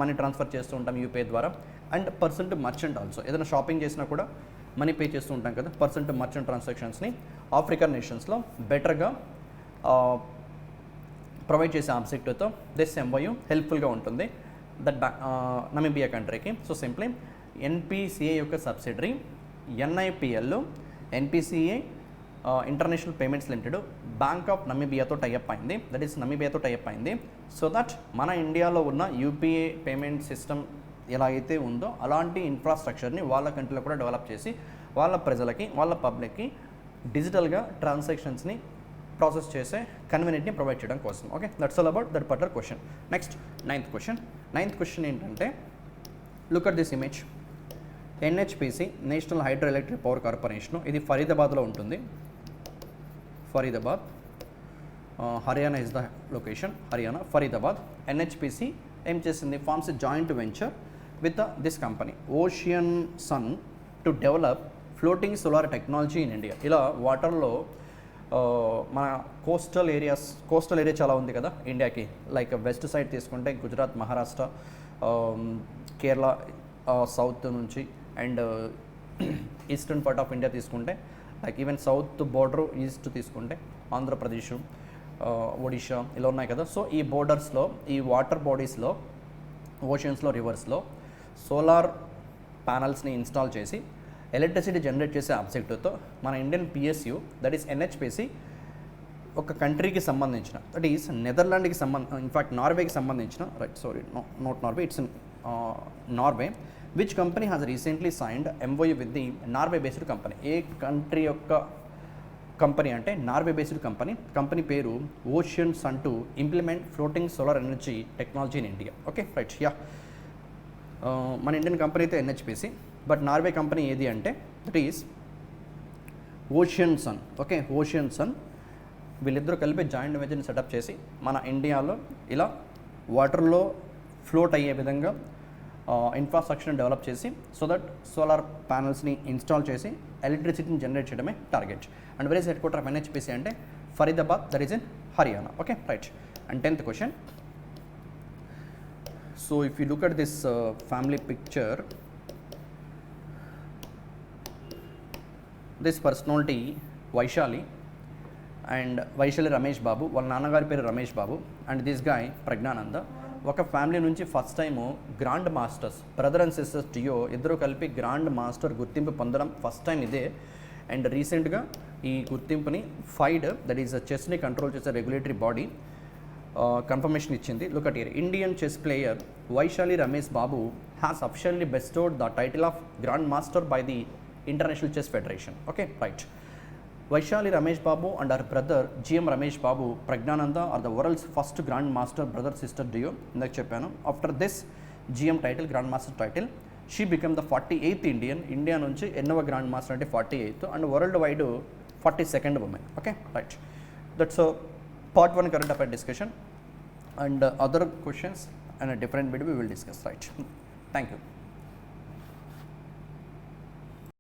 Speaker 1: మనీ ట్రాన్స్ఫర్ చేస్తూ ఉంటాం యూపీఐ ద్వారా, and person to merchant also, ఏదైనా షాపింగ్ చేసినా కూడా మనీ పే చేస్తూ ఉంటాం కదా, పర్సన్ టు మర్చెంట్ ట్రాన్సాక్షన్స్ని ఆఫ్రికన్ నేషన్స్లో బెటర్గా ప్రొవైడ్ చేసే ఆబ్జెక్టివ్తో దిస్ ఎంఓయూ హెల్ప్ఫుల్గా ఉంటుంది దట్ నమీబియా కంట్రీకి. సో సింప్లీ ఎన్పిసిఏ యొక్క subsidiary NIPL, NPCI International Payments Limited Bank of నమీబియాతో టైఅప్ అయింది, దట్ ఈస్ నమీబియాతో టైఅప్ అయింది. సో దట్ మన ఇండియాలో ఉన్న యూపీఐ పేమెంట్ సిస్టమ్ ఎలా అయితే ఉందో అలాంటి ఇన్ఫ్రాస్ట్రక్చర్ని వాళ్ళ కంట్రీలో కూడా డెవలప్ చేసి వాళ్ళ ప్రజలకి, వాళ్ళ పబ్లిక్కి డిజిటల్గా ట్రాన్సాక్షన్స్ని ప్రాసెస్ చేసే కన్వీనియంట్ని ప్రొవైడ్ చేయడం కోసం. Okay, that's all about that particular question. Next 9th question. 9th question ఏంటంటే, look at this image. NHPC, National Hydro Electric Power Corporation, ఇది ఫరీదాబాద్లో ఉంటుంది. Faridabad, Haryana is the location, Haryana, Faridabad. NHPC ఏం చేసింది, forms a joint venture with this company Ocean sun to develop floating solar technology in India. ఇలా వాటర్లో మన coastal area చాలా ఉంది కదా ఇండియాకి, లైక్ వెస్ట్ సైడ్ తీసుకుంటే గుజరాత్, మహారాష్ట్ర, కేరళ సౌత్ నుంచి, and eastern part of India తీసుకుంటే like even south border east తీసుకుంటే ఆంధ్రప్రదేశ్, ఒడిషా ఇలా ఉన్నాయి కదా. సో ఈ బోర్డర్స్లో, ఈ వాటర్ బాడీస్లో, ఓషన్స్లో, రివర్స్లో సోలార్ ప్యానల్స్ని ఇన్స్టాల్ చేసి ఎలక్ట్రిసిటీ జనరేట్ చేసే ఆబ్జెక్టివ్తో మన Indian PSU, that is NHPC, ఒక కంట్రీకి సంబంధించిన, దట్ ఈస్ నెదర్లాండ్కి ఇన్ఫ్యాక్ట్ నార్వేకి సంబంధించిన, right, sorry, not Norway, it's Norway, which company has recently signed MOU with the Norway based company. ఏ కంట్రీ యొక్క కంపెనీ అంటే నార్వే బేస్డ్ కంపెనీ పేరు ocean sun to implement floating solar energy technology in India. Okay, right, yeah. మన Indian company అయితే NHPC, but Norway company ఏది అంటే that is ocean sun. Okay, ocean sun, వీళ్ళిద్దరూ కలిపి joint వెంచర్ని setup చేసి మన ఇండియాలో ఇలా వాటర్లో ఫ్లోట్ అయ్యే విధంగా ఇన్ఫ్రాస్ట్రక్చర్ని డెవలప్ చేసి, సో దట్ సోలార్ ప్యానల్స్ని ఇన్స్టాల్ చేసి ఎలక్ట్రిసిటీని జనరేట్ చేయడమే target. And very head quarter of NHPC అంటే Faridabad, that is in Haryana. Okay, right. And 10th question. So if you look at this family picture, this personality Vaishali and Vaishali Ramesh Babu, వాళ్ళ నాన్నగారి పేరు Ramesh Babu, and this guy Praggnanandhaa. ఒక family నుంచి first time grand masters, brother and sisters duo ఇద్దరు కలిపి grand master గుర్తింపు పొందడం first time ఇదే. అండ్ రీసెంట్గా ఈ గుర్తింపుని ఫైడ్, దట్ ఈస్ చెస్ని కంట్రోల్ చేసే రెగ్యులేటరీ బాడీ కన్ఫర్మేషన్ ఇచ్చింది. Look at here, Indian chess player Vaishali Ramesh Babu has officially bestowed the title of grand master by the international chess federation. Okay, right. Vaishali Ramesh Babu and her brother GM Ramesh Babu Pragnananda are the world's first Grand Master brother-sister duo. ఇందాక చెప్పాను. After this GM title, Grand Master title, she became the 48th Indian. India నుంచి ఎన్నవ Grand Master అంటే 48th, and world wide 42nd woman. Okay, right. That's a part 1 current affair discussion, and other questions and a different video we will discuss. Right. Thank you.